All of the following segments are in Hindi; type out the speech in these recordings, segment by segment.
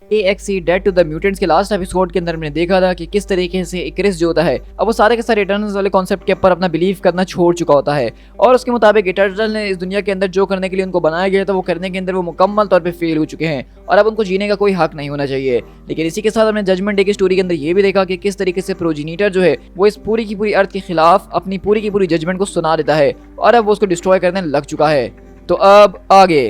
AXE dead to the mutants के लास्ट एपिसोड के अंदर मैंने देखा था कि किस तरीके से इकरिस जो होता है अब वो सारे के सारे इटर्नल्स वाले कॉन्सेप्ट के ऊपर अपना बिलीव करना छोड़ चुका होता है और उसके मुताबिक इटर्नल ने इस दुनिया के अंदर जो करने के लिए उनको बनाया गया था वो करने के अंदर वो मुकम्मल तौर पे फेल हो चुके हैं और अब उनको जीने का कोई हक नहीं होना चाहिए। लेकिन इसी के साथ हमने जजमेंट डे की स्टोरी के अंदर ये भी देखा कि किस तरीके से प्रोजेनिटर जो है वो इस पूरी की पूरी अर्थ के खिलाफ अपनी पूरी की पूरी जजमेंट को सुना देता है और अब वो उसको डिस्ट्रॉय करने लग चुका है। तो अब आगे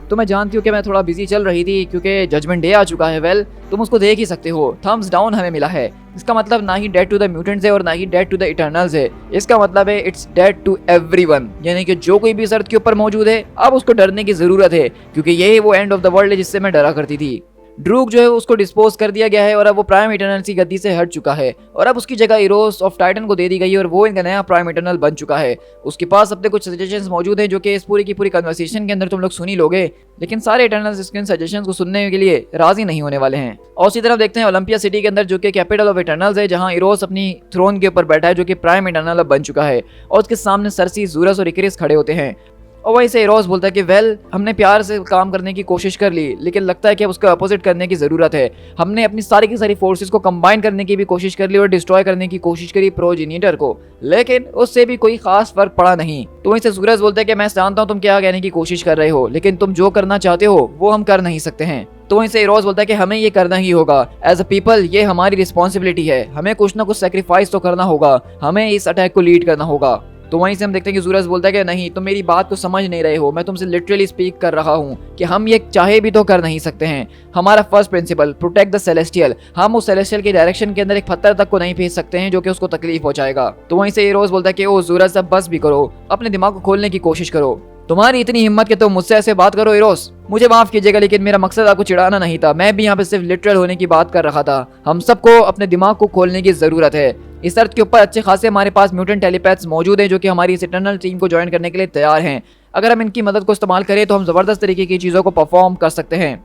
तो मैं जानती हूँ कि मैं थोड़ा बिजी चल रही थी क्योंकि जजमेंट डे आ चुका है। वेल तुम उसको देख ही सकते हो, थम्स डाउन हमें मिला है। इसका मतलब ना ही डेड टू द म्यूटेंट्स है और ना ही डेड टू द इटर्नल्स है। इसका मतलब है इट्स डेड टू एवरीवन, यानी कि जो कोई भी इस अर्थ के ऊपर मौजूद है अब उसको डरने की जरूरत है क्योंकि यही वो एंड ऑफ द वर्ल्ड है जिससे मैं डरा करती थी। ड्रूक जो है उसको डिस्पोज कर दिया गया है और अब वो प्राइम इटर्नल की गद्दी से हट चुका है और अब उसकी जगह इरोस ऑफ टाइटन को दे दी गई है और वो इनका नया प्राइम इटर्नल बन चुका है। उसके पास अपने कुछ सजेशंस मौजूद हैं जो कि इस पूरी की पूरी कन्वर्सेशन के अंदर तुम लोग सुन ही लोगे, लेकिन सारे इटर्नल्स इसके सजेशंस को सुनने के लिए राजी नहीं होने वाले हैं। और उसी तरफ देखते हैं ओलंपिया सिटी के अंदर जो कि कैपिटल ऑफ इटर्नल्स है, जहां इरोस अपनी थ्रोन के ऊपर बैठा है जो कि प्राइम इटर्नल अब बन चुका है और उसके सामने सर्सी, ज़ूरस और इकरिस खड़े होते हैं। और वहीं से इरोस बोलता है कि वेल हमने प्यार से काम करने की कोशिश कर ली लेकिन लगता है कि अब उसको अपोजिट करने की ज़रूरत है। हमने अपनी सारी की सारी फोर्सेस को कंबाइन करने की भी कोशिश कर ली और डिस्ट्रॉय करने की कोशिश करी प्रोजेनिटर को, लेकिन उससे भी कोई खास फर्क पड़ा नहीं। तो वहीं से सूरज बोलता है कि मैं जानता हूँ तुम क्या कहने की कोशिश कर रहे हो लेकिन तुम जो करना चाहते हो वो हम कर नहीं सकते हैं। तो वहीं से इरोस बोलता है कि हमें ये करना ही होगा, एज अ पीपल ये हमारी रिस्पॉन्सिबिलिटी है, हमें कुछ ना कुछ सेक्रीफाइस तो करना होगा, हमें इस अटैक को लीड करना होगा। तो वहीं से हम देखते हैं कि ज़ूरस बोलता है कि नहीं तुम मेरी बात को समझ नहीं रहे हो, मैं तुमसे लिटरली स्पीक कर रहा हूँ कि हम ये चाहे भी तो कर नहीं सकते हैं। हमारा first principle protect the celestial, हम उस सेलेस्टियल के डायरेक्शन के अंदर एक पत्थर तक को नहीं भेज सकते हैं जो कि उसको तकलीफ पहुंचाएगा। तो वहीं से इरोस बोलता है कि ओ ज़ूरस अब बस भी करो, अपने दिमाग को खोलने की कोशिश करो, तुम्हारी इतनी हिम्मत कि तुम मुझसे ऐसे बात करो। इरोस मुझे माफ कीजिएगा लेकिन मेरा मकसद आपको चिढ़ाना नहीं था, मैं भी यहाँ पे सिर्फ लिटरल होने की बात कर रहा था। हम सबको अपने दिमाग को खोलने की जरूरत है। इस अर्थ के ऊपर अच्छे खासे हमारे पास म्यूटेंट टेलीपैथ्स मौजूद हैं जो कि हमारी इस इटर्नल टीम को ज्वाइन करने के लिए तैयार हैं। अगर हम इनकी मदद को इस्तेमाल करें तो हम जबरदस्त तरीके की चीज़ों को परफॉर्म कर सकते हैं।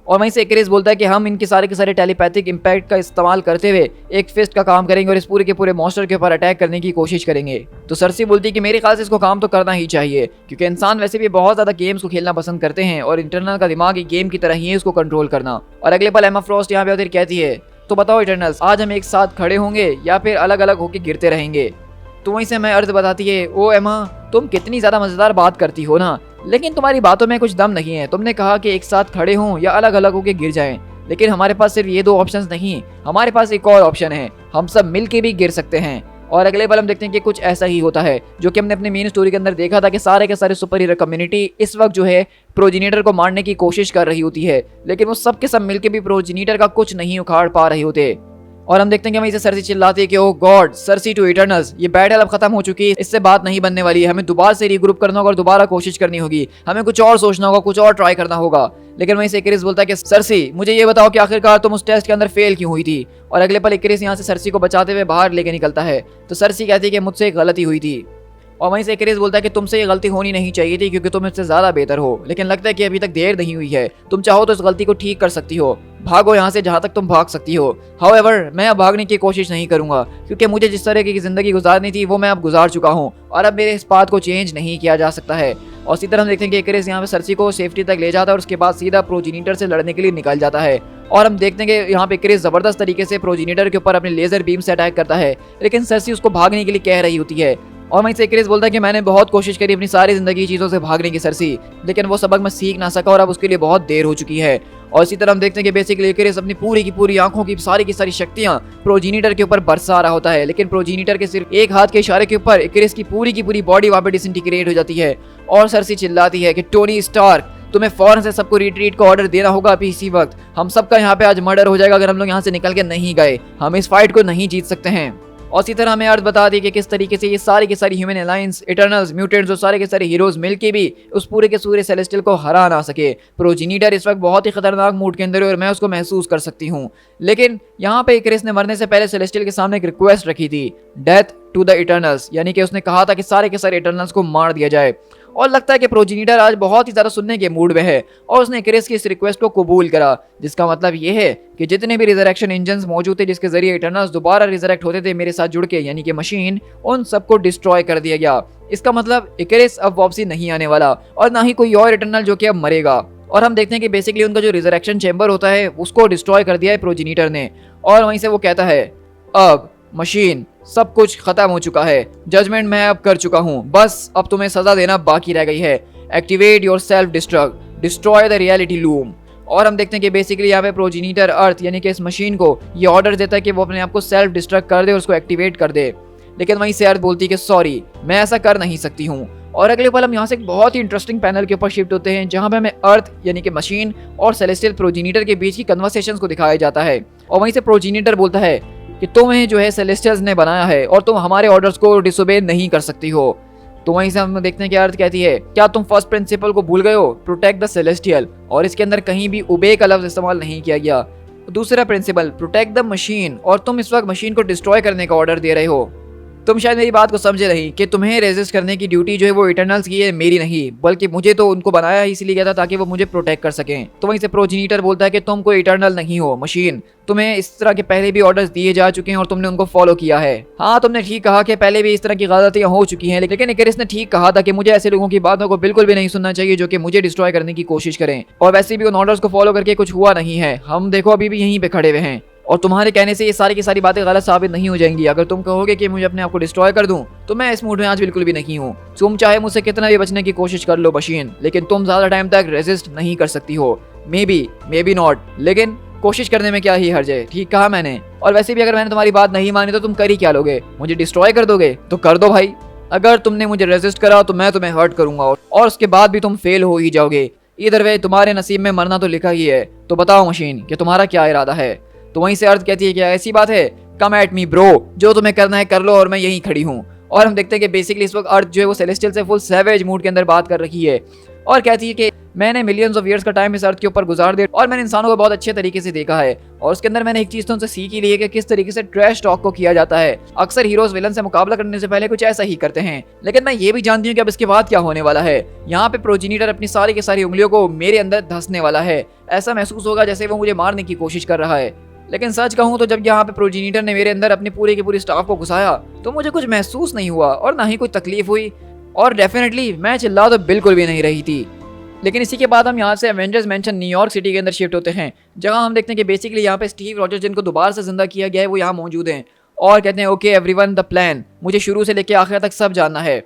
और वहीं से इकरिस बोलता है कि हम इनके सारे के सारे टेलीपैथिक इम्पैक्ट का इस्तेमाल करते हुए एक फिस्ट का काम करेंगे और इस पूरे के पूरे मॉन्स्टर के ऊपर अटैक करने की कोशिश करेंगे। तो सर्सी बोलती है कि मेरे ख्याल से इसको काम तो करना ही चाहिए क्योंकि इंसान वैसे भी बहुत ज़्यादा गेम्स को खेलना पसंद करते हैं और इंटरनल का दिमाग एक गेम की तरह ही है उसको कंट्रोल करना। और अगले पल एमा फ्रॉस्ट यहाँ पे उधर कहती है तो बताओ इटर्नल्स आज हम एक साथ खड़े होंगे या फिर अलग अलग होकर गिरते रहेंगे। तो वहीं से मैं अर्थ बताती है ओ एमा तुम कितनी ज़्यादा मज़ेदार बात करती हो ना, लेकिन तुम्हारी बातों में कुछ दम नहीं है। तुमने कहा कि एक साथ खड़े हों या अलग अलग होकर गिर जाएं, लेकिन हमारे पास सिर्फ ये दो ऑप्शंस नहीं, हमारे पास एक और ऑप्शन है, हम सब मिल के भी गिर सकते हैं। और अगले पल हम देखते हैं कि कुछ ऐसा ही होता है जो कि हमने अपने मेन स्टोरी के अंदर देखा था कि सारे के सारे सुपर हीरो कम्युनिटी इस वक्त जो है प्रोजेनिटर को मारने की कोशिश कर रही होती है, लेकिन वो सब के सब मिलकर भी प्रोजेनिटर का कुछ नहीं उखाड़ पा रहे होते। और हम देखते हैं कि वहीं से सर्सी चिल्लाती है कि ओ गॉड सर्सी टू इटर्नल्स, ये बैटल अब खत्म हो चुकी है, इससे बात नहीं बनने वाली है, हमें दोबारा से रीग्रुप करना होगा और दोबारा कोशिश करनी होगी, हमें कुछ और सोचना होगा, कुछ और ट्राई करना होगा। लेकिन वहीं से इकरिस बोलता है कि सर्सी मुझे ये बताओ कि आखिरकार तुम उस टेस्ट के अंदर फेल क्यों हुई थी। और अगले पल इकरिस यहाँ से सर्सी को बचाते हुए बाहर लेके निकलता है। तो सर्सी कहती है कि मुझसे एक गलती हुई थी। और वहीं से इकरिस बोलता है कि तुमसे ये गलती होनी नहीं चाहिए थी क्योंकि तुम इससे ज़्यादा बेहतर हो, लेकिन लगता है कि अभी तक देर नहीं हुई है, तुम चाहो तो इस गलती को ठीक कर सकती हो, भागो यहाँ से जहाँ तक तुम भाग सकती हो। हाउएवर मैं अब भागने की कोशिश नहीं करूँगा क्योंकि मुझे जिस तरह की ज़िंदगी गुजारनी थी वो मैं अब गुजार चुका हूँ और अब मेरे इस बात को चेंज नहीं किया जा सकता है। और इसी तरह हम देखते हैं कि इकरिस यहाँ पे सर्सी को सेफ्टी तक ले जाता है और उसके बाद सीधा प्रोजेनिटर से लड़ने के लिए निकल जाता है। और हम देखते हैं कि यहाँ पे इकरिस ज़बरदस्त तरीके से प्रोजेनिटर के ऊपर अपने लेज़र बीम से अटैक करता है, लेकिन सर्सी उसको भागने के लिए कह रही होती है। और वहीं से इकरिस बोलता है कि मैंने बहुत कोशिश करी अपनी सारी जिंदगी चीज़ों से भागने की सर्सी, लेकिन वो सबक मैं सीख ना सका और अब उसके लिए बहुत देर हो चुकी है। और इसी तरह हम देखते हैं कि बेसिकली इकरिस अपनी पूरी की पूरी आंखों की सारी शक्तियां प्रोजेनिटर के ऊपर बरसा रहा होता है, लेकिन प्रोजेनिटर के सिर्फ एक हाथ के इशारे के ऊपर इकरिस की पूरी बॉडी वहां पे डिसइंटीग्रेट हो जाती है। और सर्सी चिल्लाती है कि टोनी स्टार्क तुम्हें फौरन से सबको रिट्रीट का ऑर्डर देना होगा अभी इसी वक्त, हम सबका यहाँ पे आज मर्डर हो जाएगा अगर हम लोग यहाँ से निकल के नहीं गए, हम इस फाइट को नहीं जीत सकते हैं। और इसी तरह हमें अर्थ बता दी कि किस तरीके से ये सारी की सारी ह्यूमन अलायंस, इटर्नल्स, म्यूटेंट्स और सारे के सारे हीरोज मिलके भी उस पूरे के पूरे सेलेस्टियल को हरा ना सके। प्रोजेनिटर इस वक्त बहुत ही खतरनाक मूड के अंदर है और मैं उसको महसूस कर सकती हूँ। लेकिन यहाँ पे इकरिस ने मरने से पहले सेलेस्टियल के सामने एक रिक्वेस्ट रखी थी, डेथ टू द इटर्नल्स, यानी कि उसने कहा था कि सारे के सारे इटर्नल्स को मार दिया जाए। और लगता है कि प्रोजेनिटर आज बहुत ही ज़्यादा सुनने के मूड में है और उसने इकरिस की इस रिक्वेस्ट को कबूल करा, जिसका मतलब ये है कि जितने भी रिजरेक्शन इंजन्स मौजूद थे जिसके जरिए इटर्नल्स दोबारा रिजरेक्ट होते थे मेरे साथ जुड़ के, यानी कि मशीन, उन सबको डिस्ट्रॉय कर दिया गया। इसका मतलब इकरिस अब वापसी नहीं आने वाला और ना ही कोई और इटर्नल जो कि अब मरेगा। और हम देखते हैं कि बेसिकली उनका जो रिजरेक्शन चैम्बर होता है उसको डिस्ट्रॉय कर दिया है प्रोजेनिटर ने, और वहीं से वो कहता है अब मशीन सब कुछ खत्म हो चुका है, जजमेंट मैं अब कर चुका हूँ, बस अब तुम्हें सजा देना बाकी रह गई है। Activate your self destruct, destroy the reality loom. और हम देखते हैं कि बेसिकली यहाँ पे प्रोजेनिटर अर्थ यानी कि इस मशीन को ये ऑर्डर देता है कि वो अपने आप को सेल्फ डिस्ट्रक्ट कर दे और उसको एक्टिवेट कर दे, लेकिन वहीं से अर्थ बोलती है कि सॉरी मैं ऐसा कर नहीं सकती हूँ। और अगले पल हम यहाँ से एक बहुत ही इंटरेस्टिंग पैनल के ऊपर शिफ्ट होते हैं जहाँ पे हमें अर्थ यानी कि मशीन और सेलेस्टियल प्रोजेनिटर के बीच की कन्वर्सेशंस को दिखाया जाता है। और वहीं से प्रोजेनिटर बोलता है कि तुम्हें जो है सेलेस्टियल्स ने बनाया है और तुम हमारे ऑर्डर्स को डिसोबे नहीं कर सकती हो। तो वहीं से हम देखते हैं कि अर्थ कहती है क्या तुम फर्स्ट प्रिंसिपल को भूल गए हो, प्रोटेक्ट द सेलेस्टियल, और इसके अंदर कहीं भी उबे का लफ्ज इस्तेमाल नहीं किया गया। दूसरा प्रिंसिपल प्रोटेक्ट द मशीन, और तुम इस वक्त मशीन को डिस्ट्रॉय करने का ऑर्डर दे रहे हो। तुम शायद मेरी बात को समझे नहीं कि तुम्हें रेजिस्ट करने की ड्यूटी जो है वो इटर्नल्स की है, मेरी नहीं, बल्कि मुझे तो उनको बनाया ही इसलिए गया था ताकि वो मुझे प्रोटेक्ट कर सकें। तो वहीं से प्रोजेनिटर बोलता है कि तुम कोई इटर्नल नहीं हो मशीन, तुम्हें इस तरह के पहले भी ऑर्डर्स दिए जा चुके हैं और तुमने उनको फॉलो किया है। हाँ तुमने ठीक कहा कि पहले भी इस तरह की गलतियां हो चुकी हैं, लेकिन इकरिस ने ठीक कहा था कि मुझे ऐसे लोगों की बातों को बिल्कुल भी नहीं सुनना चाहिए जो कि मुझे डिस्ट्रॉय करने की कोशिश करें, और वैसे भी उन ऑर्डर्स को फॉलो करके कुछ हुआ नहीं है। हम देखो अभी भी यहीं पे खड़े हुए हैं और तुम्हारे कहने से ये सारी की सारी बातें गलत साबित नहीं हो जाएंगी। अगर तुम कहोगे कि मुझे अपने आप को डिस्ट्रॉय कर दूं तो मैं इस मूड में आज बिल्कुल भी नहीं हूँ। तुम चाहे मुझसे कितना भी बचने की कोशिश कर लो मशीन, लेकिन तुम ज्यादा टाइम तक रेजिस्ट नहीं कर सकती हो। मे बी नॉट, लेकिन कोशिश करने में क्या ही हर्ज है। ठीक कहा मैंने। और वैसे भी अगर मैंने तुम्हारी बात नहीं मानी तो तुम कर ही क्या लोगे, मुझे डिस्ट्रॉय कर दोगे? तो कर दो भाई। अगर तुमने मुझे रेजिस्ट करा तो मैं तुम्हें हर्ट करूंगा और उसके बाद भी तुम फेल हो ही जाओगे। इधर वे तुम्हारे नसीब में मरना तो लिखा ही है। तो बताओ मशीन कि तुम्हारा क्या इरादा है? तो वहीं से अर्थ कहती है क्या ऐसी बात है, कम एट मी ब्रो, जो तुम्हें करना है कर लो और मैं यहीं खड़ी हूँ। और हम देखते हैं कि बेसिकली इस वक्त अर्थ जो है वो सेलेस्टियल से फुल सैवेज मूड के अंदर बात कर रही है और कहती है कि मैंने मिलियंस ऑफ ईयर्स का टाइम इस अर्थ के ऊपर गुजार दिया और मैंने इंसानों को बहुत अच्छे तरीके से देखा है, और उसके अंदर मैंने एक चीज तो उनसे सीख ही ली है कि किस तरीके से ट्रैश टॉक को किया जाता है। अक्सर हीरोज विलन से मुकाबला करने से पहले कुछ ऐसा ही करते हैं, लेकिन मैं ये भी जानती हूँ कि अब इसके बाद क्या होने वाला है। यहाँ पे प्रोजेनिटर अपनी सारी की सारी उंगलियों को मेरे अंदर धंसने वाला है। ऐसा महसूस होगा जैसे वो मुझे मारने की कोशिश कर रहा है। लेकिन सच कहूँ तो जब यहाँ पे प्रोजेनिटर ने मेरे अंदर अपनी पूरी की पूरी स्टाफ को घुसाया तो मुझे कुछ महसूस नहीं हुआ और ना ही कोई तकलीफ हुई, और डेफिनेटली मैं चिल्ला तो बिल्कुल भी नहीं रही थी। लेकिन इसी के बाद हम यहाँ से एवेंजर्स मेंशन न्यूयॉर्क सिटी के अंदर शिफ्ट होते हैं, जहाँ हम देखते हैं कि बेसिकली यहाँ पे स्टीव रॉजर्स जिनको दोबारा से जिंदा किया गया है वो यहाँ मौजूद हैं और कहते हैं ओके एवरीवन द प्लान, मुझे शुरू से लेकर आखिर तक सब जानना है।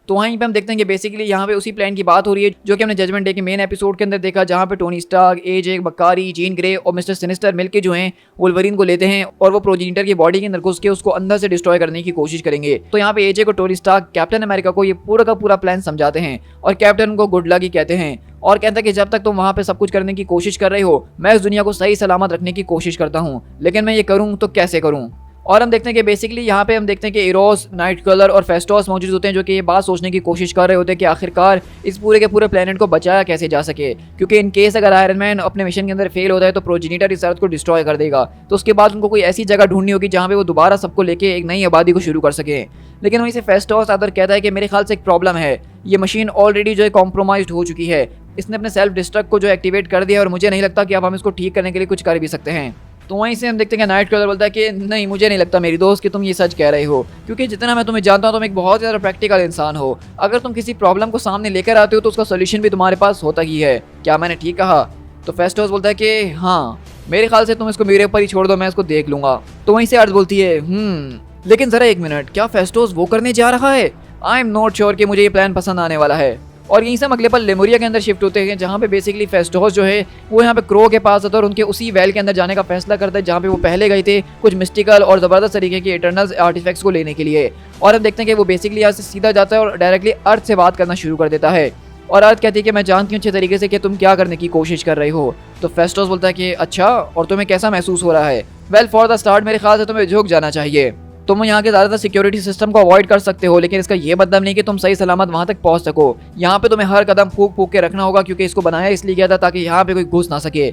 तो वहीं पे हम देखते हैं कि बेसिकली यहाँ पे उसी प्लान की बात हो रही है जो कि हमने जजमेंट डे के मेन एपिसोड के अंदर देखा, जहाँ पे टोनी स्टार्क, एजे मक्कारी, जीन ग्रे और मिस्टर सिनिस्टर मिलके जो हैं वुल्वरीन को लेते हैं और वो प्रोजेनिटर की बॉडी के अंदर घुस के उसको अंदर से डिस्ट्रॉय करने की कोशिश करेंगे। तो यहाँ पे एजे को टोनी स्टार्क कैप्टन अमेरिका को ये पूरा का पूरा प्लान समझाते हैं और कैप्टन उनको गुड लक ही कहते हैं और कहता है कि जब तक तुम वहाँ पे सब कुछ करने की कोशिश कर रहे हो मैं इस दुनिया को सही सलामत रखने की कोशिश करता हूँ, लेकिन मैं ये करूँ तो कैसे करूँ। और हम देखते हैं कि बेसिकली यहाँ पे हम देखते हैं कि इरोस, नाइटकलर और फेस्टोस मौजूद होते हैं जो कि ये बात सोचने की कोशिश कर रहे होते हैं कि आखिरकार इस पूरे के पूरे प्लेनेट को बचाया कैसे जा सके, क्योंकि इन केस अगर आयरन मैन अपने मिशन के अंदर फेल होता है तो प्रोजेनिटर इस अर्थ को डिस्ट्रॉय कर देगा, तो उसके बाद उनको कोई ऐसी जगह ढूंढनी होगी जहाँ पे वो दोबारा सबको लेके एक नई आबादी को शुरू कर सके। लेकिन वहीं से फेस्टोस आदर कहता है कि मेरे ख्याल से एक प्रॉब्लम है, ये मशीन ऑलरेडी जो है कॉम्प्रोमाइज हो चुकी है, इसने अपने सेल्फ डिस्ट्रक्ट को जो एक्टिवेट कर दिया और मुझे नहीं लगता कि अब हम इसको ठीक करने के लिए कुछ कर भी सकते हैं। तो वहीं से हम देखते हैं कि नाइटकलर बोलता है कि नहीं मुझे नहीं लगता मेरी दोस्त कि तुम ये सच कह रहे हो, क्योंकि जितना मैं तुम्हें जानता हूँ तुम एक बहुत ज़्यादा प्रैक्टिकल इंसान हो। अगर तुम किसी प्रॉब्लम को सामने लेकर आते हो तो उसका सोल्यूशन भी तुम्हारे पास होता ही है। क्या मैंने ठीक कहा? तो फेस्टोस बोलता है कि हाँ मेरे ख्याल से तुम इसको मेरे ऊपर ही छोड़ दो, मैं इसको देख लूंगा। तो वहीं से अर्थ बोलती है लेकिन जरा एक मिनट, क्या फेस्टोस वो करने जा रहा है? आई एम नॉट श्योर कि मुझे ये प्लान पसंद आने वाला है। और यहीं से हम अगले पल लेमोरिया के अंदर शिफ्ट होते हैं जहाँ पे बेसिकली फेस्टोस जो है वो यहाँ पे क्रो के पास आता है और उनके उसी वेल के अंदर जाने का फैसला करता है जहाँ पे वो पहले गए थे कुछ मिस्टिकल और ज़बरदस्त तरीके के इटर्नल्स आर्टिफैक्ट्स को लेने के लिए। और हम देखते हैं कि वो बेसिकली यहाँ से सीधा जाता है और डायरेक्टली अर्थ से बात करना शुरू कर देता है और अर्थ कहती है कि मैं जानती हूँ अच्छे तरीके से कि तुम क्या करने की कोशिश कर रहे हो। तो फेस्टोस बोलता है कि अच्छा, और तुम्हें कैसा महसूस हो रहा है? वेल फॉर द स्टार्ट मेरे ख्याल से तुम्हें झुक जाना चाहिए। तुम यहाँ के ज़्यादातर सिक्योरिटी सिस्टम को अवॉइड कर सकते हो, लेकिन इसका ये मतलब नहीं कि तुम सही सलामत वहाँ तक पहुँच सको। यहाँ पे तुम्हें हर कदम फूक फूक के रखना होगा, क्योंकि इसको बनाया इसलिए गया था ताकि यहाँ पे कोई घुस ना सके।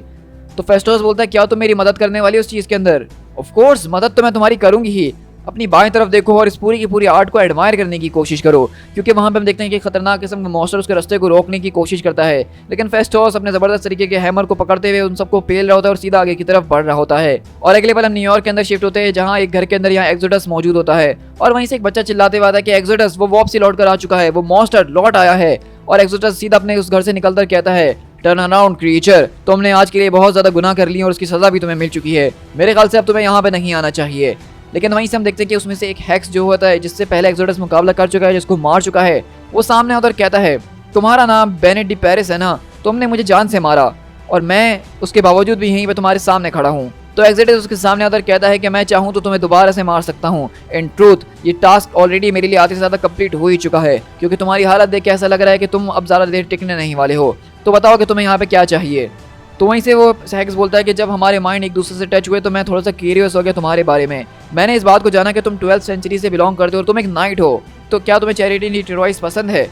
तो फेस्टोस बोलता है क्या तुम मेरी मदद करने वाली उस चीज़ के अंदर? ऑफ कोर्स मदद तो मैं तुम्हारी करूँगी ही। अपनी बाएं तरफ देखो और इस पूरी की पूरी आर्ट को एडमायर करने की कोशिश करो, क्योंकि वहाँ पे हम देखते हैं कि खतरनाक किस्म का मॉन्स्टर उसके रास्ते को रोकने की कोशिश करता है। लेकिन फेस्टोस अपने जबरदस्त तरीके के हैमर को पकड़ते हुए उन सबको पेल रहा होता है और सीधा आगे की तरफ बढ़ रहा होता है। और अगले पल हम न्यूयॉर्क के अंदर शिफ्ट होते हैं, जहाँ एक घर के अंदर यहाँ एक्सोडस मौजूद होता है और वहीं से एक बच्चा चिल्लाते हुए आता है कि एक्सोडस वो वापसी लौट कर आ चुका है, वो मॉन्स्टर लौट आया है। और एक्सोडस सीधा अपने उस घर से निकलकर कहता है, टर्न अराउंड क्रीचर, तुमने आज के लिए बहुत ज्यादा गुनाह कर लिया और उसकी सजा भी तुम्हें मिल चुकी है। मेरे ख्याल से अब तुम्हें यहाँ पे नहीं आना चाहिए। लेकिन वहीं से हम देखते हैं कि उसमें से एक हेक्स जो होता है, जिससे पहले एक्सोडस मुकाबला कर चुका है, जिसको मार चुका है, वो सामने आता और कहता है, तुम्हारा नाम बेनेट डी पेरिस है ना, तुमने मुझे जान से मारा और मैं उसके बावजूद भी यहीं पे तुम्हारे सामने खड़ा हूँ। तो एक्सोडस उसके सामने आकर कहता है कि मैं चाहूँ तो तुम्हें दोबारा से मार सकता हूँ। इन ट्रूथ ये टास्क ऑलरेडी मेरे लिए आधे से ज़्यादा कंप्लीट हो ही चुका है, क्योंकि तुम्हारी हालत देख के ऐसा लग रहा है कि तुम अब ज़्यादा देर टिकने नहीं वाले हो। तो बताओ कि तुम्हें यहाँ पे क्या चाहिए। तो वहीं से वो हेक्स बोलता है कि जब हमारे माइंड एक दूसरे से टच हुए तो मैं थोड़ा सा क्यूरियस हो गया तुम्हारे बारे में। मैंने इस बात को जाना कि तुम 12th सेंचुरी से बिलोंग करते हो और तुम एक नाइट हो। तो क्या तुम्हें चैरिटी लीटरॉइस पसंद है?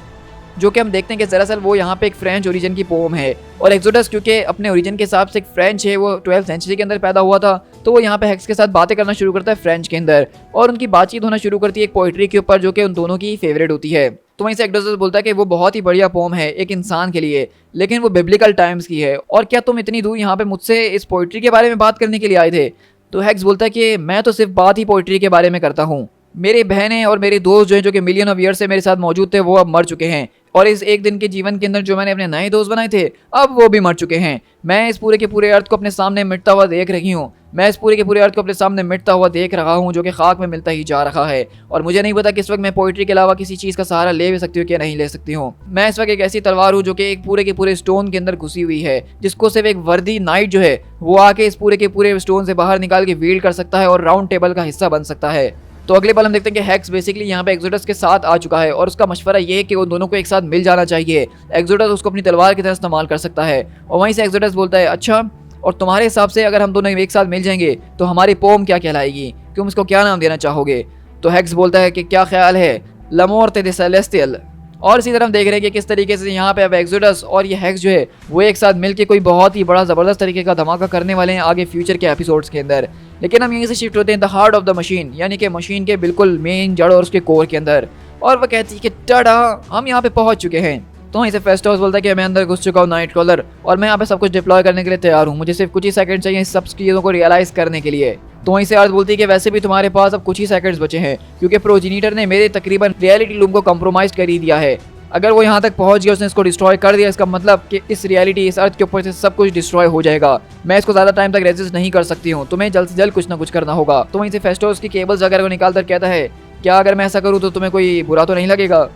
जो कि हम देखते हैं कि दरअसल वो यहाँ पे एक फ्रेंच ओरिजिन की पोम है। और एक्सोडस क्योंकि अपने ओरिजिन के हिसाब से एक फ्रेंच है, वो 12th सेंचुरी के अंदर पैदा हुआ था, तो वो यहाँ पे हेक्स के साथ बातें करना शुरू करता है फ्रेंच के अंदर, और उनकी बातचीत होना शुरू करती है एक पोइट्री के ऊपर, जो कि उन दोनों की फेवरेट होती है। तो वहीं से एक्सोडस बोलता है कि वो बहुत ही बढ़िया पोम है एक इंसान के लिए, लेकिन वो बिब्लिकल टाइम्स की है। और क्या तुम इतनी दूर यहाँ पे मुझसे इस पोइट्री के बारे में बात करने के लिए आए थे? तो हेक्स बोलता है कि मैं तो सिर्फ बात ही पोइट्री के बारे में करता हूँ। मेरे बहनें और मेरे दोस्त जो हैं, जो कि मिलियन ऑफ ईयर से मेरे साथ मौजूद थे, वो अब मर चुके हैं। और इस एक दिन के जीवन के अंदर जो मैंने अपने नए दोस्त बनाए थे, अब वो भी मर चुके हैं। मैं इस पूरे के पूरे अर्थ को अपने सामने मिटता हुआ देख रही हूँ। मैं इस पूरे के पूरे अर्थ को अपने सामने मिटता हुआ देख रहा हूँ, जो कि खाक में मिलता ही जा रहा है। और मुझे नहीं पता कि इस वक्त मैं पोइट्री के अलावा किसी चीज़ का सहारा ले भी सकती हूँ कि नहीं ले सकती हूँ। मैं इस वक्त एक ऐसी तलवार हूँ जो कि एक पूरे के पूरे स्टोन के अंदर घुसी हुई है, जिसको सिर्फ एक वर्दी नाइट जो है वो आके इस पूरे के पूरे स्टोन से बाहर निकाल के वील्ड कर सकता है और राउंड टेबल का हिस्सा बन सकता है। तो अगले पल हम देखते हैं कि हेक्स बेसिकली यहाँ पे एक्सोडस के साथ आ चुका है और उसका मशवरा ये है कि उन दोनों को एक साथ मिल जाना चाहिए। एक्सोडस उसको अपनी तलवार की तरह इस्तेमाल कर सकता है। और वहीं से एक्सोडस बोलता है, अच्छा, और तुम्हारे हिसाब से अगर हम दोनों एक साथ मिल जाएंगे तो हमारी पोम क्या कहलाएगी? तुम इसको क्या नाम देना चाहोगे? तो हेक्स बोलता है कि क्या ख्याल है, लमोर्ते दे सेलेस्टियल। और इसी तरह हम देख रहे हैं कि किस तरीके से यहाँ पे अब एक्सोडस और ये हेक्स जो है वो एक साथ मिलके कोई बहुत ही बड़ा ज़बरदस्त तरीके का धमाका करने वाले हैं आगे फ्यूचर के एपिसोड्स के अंदर। लेकिन हम यहीं से शिफ्ट होते हैं the heart of the machine, यानी कि मशीन के बिल्कुल मेन जड़ और उसके कोर के अंदर। और वह कहती है कि टाडा, हम यहाँ पे पहुँच चुके हैं। तो वहीं से फेस्टोस बोलता है कि मैं अंदर घुस चुका हूँ नाइट कॉलर, और मैं यहाँ पे सब कुछ डिप्लॉय करने के लिए तैयार हूँ। मुझे सिर्फ कुछ ही सेकंड चाहिए इस सब चीज़ों को रियलाइज़ करने के लिए। तो वहीं से अर्थ बोलती है कि वैसे भी तुम्हारे पास अब कुछ ही सेकंड्स बचे हैं, क्योंकि प्रोजीनिटर ने मेरे तकरीबन रियलिटी लूम को कंप्रोमाइज कर ही दिया है। अगर वो यहाँ तक पहुँच गया, उसने इसको डिस्ट्रॉय कर दिया, इसका मतलब कि इस रियलिटी, इस अर्थ के ऊपर से सब कुछ डिस्ट्रॉय हो जाएगा। मैं इसको ज़्यादा टाइम तक रेजिस्ट नहीं कर सकती हूँ, तुम्हें जल्द से जल्द कुछ ना कुछ करना होगा। तो वहीं से फेस्टोस की केबल्स वगैरह को निकाल कर कहता है, क्या अगर मैं ऐसा करूँ तो तुम्हें कोई बुरा तो नहीं लगेगा?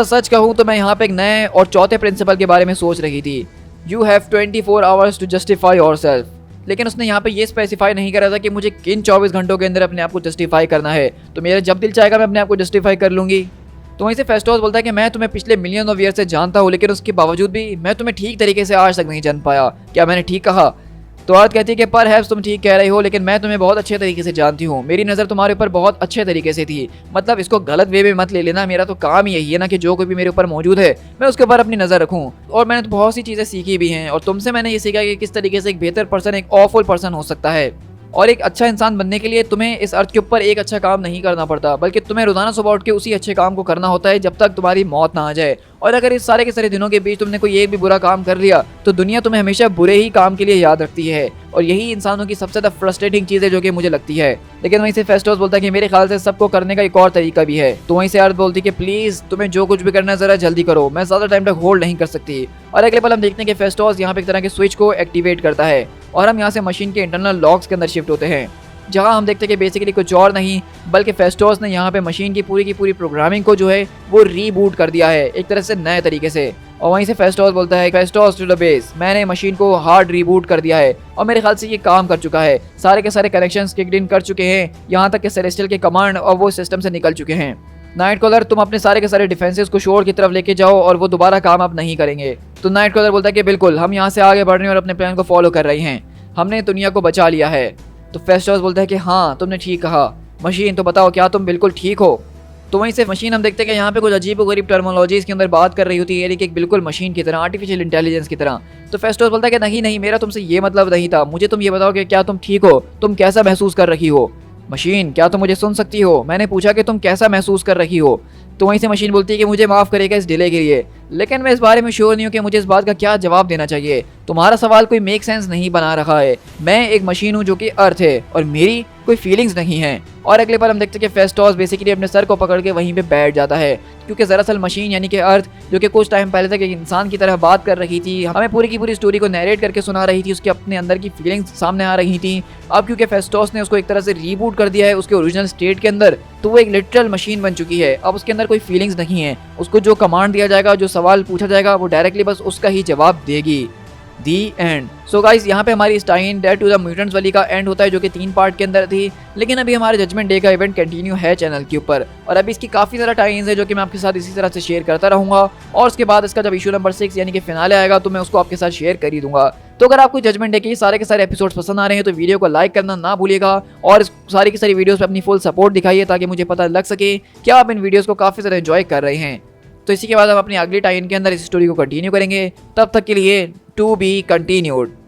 सच कहूँ तो मैं यहाँ पे एक नए और चौथे प्रिंसिपल के बारे में सोच रही थी, you have 24 hours to justify yourself. लेकिन उसने यहाँ पे ये स्पेसिफाई नहीं करा था कि मुझे किन 24 घंटों के अंदर अपने आप को जस्टिफाई करना है। तो मेरा जब दिल चाहेगा मैं अपने आप को जस्टिफाई कर लूँगी। तो वहीं से फेस्टोस बोलता है कि मैं तुम्हें पिछले मिलियन ऑफ ईयर से जानता हूँ, लेकिन उसके बावजूद भी मैं तुम्हें ठीक तरीके से आज तक नहीं जान पाया। क्या मैंने ठीक कहा? तो अर्थ कहती है कि परहैप्स तुम ठीक कह रही हो, लेकिन मैं तुम्हें बहुत अच्छे तरीके से जानती हूँ। मेरी नज़र तुम्हारे ऊपर बहुत अच्छे तरीके से थी। मतलब इसको गलत वे में मत ले लेना, मेरा तो काम यही है ना कि जो कोई भी मेरे ऊपर मौजूद है मैं उसके ऊपर अपनी नज़र रखूँ। और मैंने तो बहुत सी चीज़ें सीखी भी हैं, और तुमसे मैंने ये सीखा कि किस तरीके से एक बेहतर पर्सन एक ऑफुल पर्सन हो सकता है। और एक अच्छा इंसान बनने के लिए तुम्हें इस अर्थ के ऊपर एक अच्छा काम नहीं करना पड़ता, बल्कि तुम्हें रोजाना सुबह उठ के उसी अच्छे काम को करना होता है जब तक तुम्हारी मौत ना आ जाए। और अगर इस सारे के सारे दिनों के बीच तुमने कोई एक भी बुरा काम कर लिया तो दुनिया तुम्हें हमेशा बुरे ही काम के लिए याद रखती है। और यही इंसानों की सबसे ज़्यादा फ्रस्ट्रेटिंग चीज़ है जो कि मुझे लगती है। लेकिन वहीं से फेस्टोस बोलता है कि मेरे ख्याल से सबको करने का एक और तरीका भी है। तो वहीं से अर्थ बोलती है कि प्लीज़ तुम्हें जो कुछ भी करना है ज़रा जल्दी करो, मैं ज़्यादा टाइम तक होल्ड नहीं कर सकती। और अगले पल हम देखते हैं कि फेस्टोस यहाँ पे एक तरह के स्विच को एक्टिवेट करता है और हम यहाँ से मशीन के इंटरनल लॉक्स के अंदर शिफ्ट होते हैं, जहां हम देखते हैं कि बेसिकली कुछ और नहीं बल्कि फेस्टोस ने यहाँ पे मशीन की पूरी प्रोग्रामिंग को जो है वो रीबूट कर दिया है एक तरह से नए तरीके से। और वहीं से फेस्टोस बोलता है, फेस्टोस टू द बेस, मैंने मशीन को हार्ड रीबूट कर दिया है और मेरे ख्याल से ये काम कर चुका है। सारे के सारे कनेक्शंस किक्ड इन कर चुके हैं, यहाँ तक कि सेलेस्टियल के कमांड और वो सिस्टम से निकल चुके हैं। नाइट कॉलर, तुम अपने सारे के सारे डिफेंसेस को शोर की तरफ लेके जाओ और वो दोबारा काम अब नहीं करेंगे। तो नाइट कॉलर बोलता है कि बिल्कुल, हम यहाँ से आगे बढ़ रहे हैं और अपने प्लान को फॉलो कर रहे हैं, हमने दुनिया को बचा लिया है। तो फेस्टोस बोलता है कि हाँ, तुमने ठीक कहा। मशीन, तो बताओ क्या तुम बिल्कुल ठीक हो? तो वहीं से मशीन हम देखते हैं कि यहाँ पे कुछ अजीब व गरीब टर्मोलॉजीज के अंदर बात कर रही होती है, लेकिन बिल्कुल मशीन की तरह, आर्टिफिशियल इंटेलिजेंस की तरह। तो फेस्टोस बोलता है कि नहीं, मेरा तुमसे ये मतलब नहीं था, मुझे तुम ये बताओ कि क्या तुम ठीक हो, तुम कैसा महसूस कर रही हो? मशीन, क्या तुम मुझे सुन सकती हो? मैंने पूछा कि तुम कैसा महसूस कर रही हो। तो वहीं से मशीन बोलती है कि मुझे माफ़ करेगा इस डिले के लिए, लेकिन मैं इस बारे में श्योर नहीं हूँ कि मुझे इस बात का क्या जवाब देना चाहिए। तुम्हारा सवाल कोई मेक सेंस नहीं बना रहा है। मैं एक मशीन हूँ जो कि अर्थ है और मेरी कोई फीलिंग्स नहीं है। और अगले बार हम देखते हैं कि फेस्टोस बेसिकली अपने सर को पकड़ के वहीं पे बैठ जाता है, क्योंकि दरअसल मशीन यानी कि अर्थ जो कि कुछ टाइम पहले तक एक इंसान की तरह बात कर रही थी, हमें पूरी की पूरी स्टोरी को नरेट करके सुना रही थी, उसके अपने अंदर की फीलिंग्स सामने आ रही थी। अब क्योंकि फेस्टोस ने उसको एक तरह से रीबूट कर दिया है उसके ओरिजिनल स्टेट के अंदर, तो वो एक लिटरल मशीन बन चुकी है। अब उसके अंदर कोई फीलिंग्स नहीं है। उसको जो कमांड दिया जाएगा, जो सवाल पूछा जाएगा, वो डायरेक्टली बस उसका ही जवाब देगी। दी एंड। सो गाइस, यहाँ पे हमारी स्टाइन डेट टू द म्यूटेंट्स वाली का एंड होता है, जो कि 3 पार्ट के अंदर थी। लेकिन अभी हमारे जजमेंट डे का इवेंट कंटिन्यू है चैनल के ऊपर, और अभी इसकी काफ़ी सारा टाइम्स है जो कि मैं आपके साथ इसी तरह से शेयर करता रहूँगा। और उसके बाद इसका जब इशू नंबर 6 यानी कि फिनाले आएगा तो मैं उसको आपके साथ शेयर कर ही दूंगा। तो अगर आपको जजमेंट डे के सारे के सारे एपिसोड्स पसंद आ रहे हैं तो वीडियो को लाइक करना ना भूलिएगा, और इस सारी की सारी वीडियोस पे अपनी फुल सपोर्ट दिखाइए, ताकि मुझे पता लग सके कि आप इन वीडियोस को काफ़ी ज़्यादा एंजॉय कर रहे हैं। तो इसी के बाद हम अपनी अगली टाइम के अंदर इस स्टोरी को कंटिन्यू करेंगे। तब तक के लिए टू बी कंटिन्यूड।